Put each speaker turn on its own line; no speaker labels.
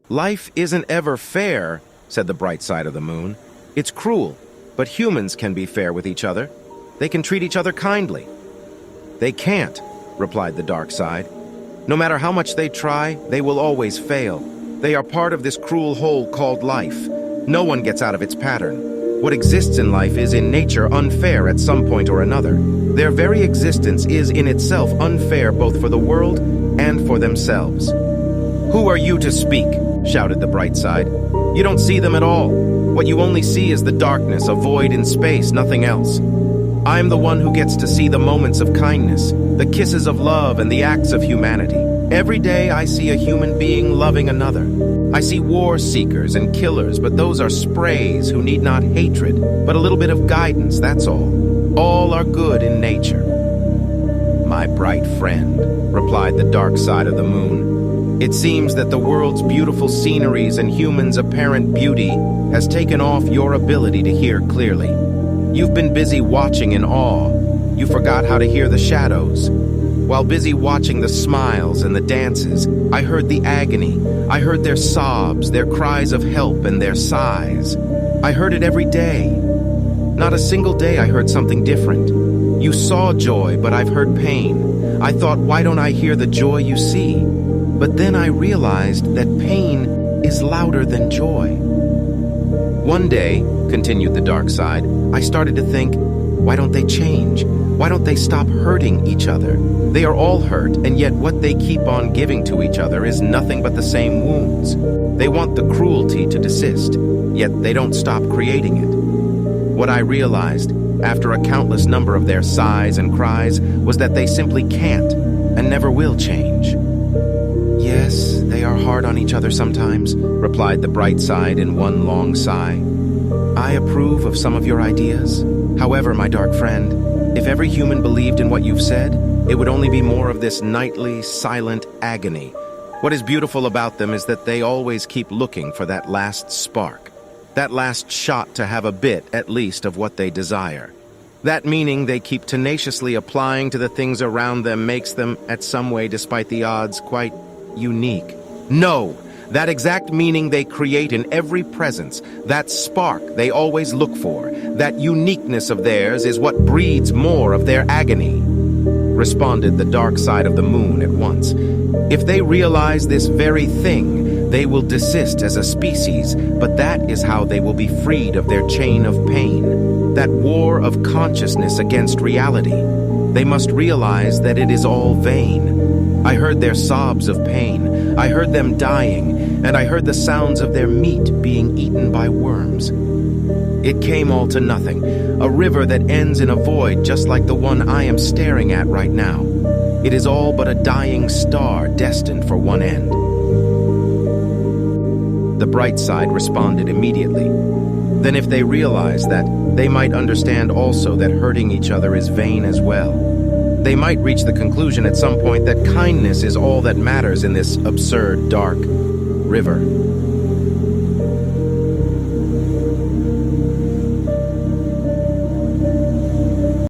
"Life isn't ever fair," said the bright side of the moon. "It's cruel, but humans can be fair with each other. They can treat each other kindly." "They can't," replied the dark side. "No matter how much they try, they will always fail. They are part of this cruel whole called life. No one gets out of its pattern. What exists in life is in nature unfair at some point or another. Their very existence is in itself unfair both for the world and for themselves." "Who are you to speak?" shouted the bright side. "You don't see them at all. What you only see is the darkness, a void in space, nothing else. I'm the one who gets to see the moments of kindness, the kisses of love, and the acts of humanity. Every day I see a human being loving another. I see war seekers and killers, but those are sprays who need not hatred, but a little bit of guidance, that's all. All are good in nature." "My bright friend," replied the dark side of the moon, "it seems that the world's beautiful sceneries and humans' apparent beauty has taken off your ability to hear clearly. You've been busy watching in awe. You forgot how to hear the shadows. While busy watching the smiles and the dances, I heard the agony. I heard their sobs, their cries of help, and their sighs. I heard it every day. Not a single day I heard something different. You saw joy, but I've heard pain. I thought, why don't I hear the joy you see? But then I realized that pain is louder than joy. One day," continued the dark side, "I started to think, why don't they change? Why don't they stop hurting each other? They are all hurt, and yet what they keep on giving to each other is nothing but the same wounds. They want the cruelty to desist, yet they don't stop creating it. What I realized, after a countless number of their sighs and cries, was that they simply can't and never will change." "Yes, they are hard on each other sometimes," replied the bright side in one long sigh. "I approve of some of your ideas. However, my dark friend, if every human believed in what you've said, it would only be more of this nightly, silent agony. What is beautiful about them is that they always keep looking for that last spark, that last shot to have a bit, at least, of what they desire. That meaning they keep tenaciously applying to the things around them makes them, at some way despite the odds, quite unique. No! That exact meaning they create in every presence, that spark they always look for, that uniqueness of theirs is what breeds more of their agony," responded the dark side of the moon at once. "If they realize this very thing, they will desist as a species, but that is how they will be freed of their chain of pain, that war of consciousness against reality. They must realize that it is all vain. I heard their sobs of pain, I heard them dying, and I heard the sounds of their meat being eaten by worms. It came all to nothing, a river that ends in a void just like the one I am staring at right now. It is all but a dying star destined for one end." The bright side responded immediately. Then if they realize that, they might understand also that hurting each other is vain as well. They might reach the conclusion at some point that kindness is all that matters in this absurd, dark river.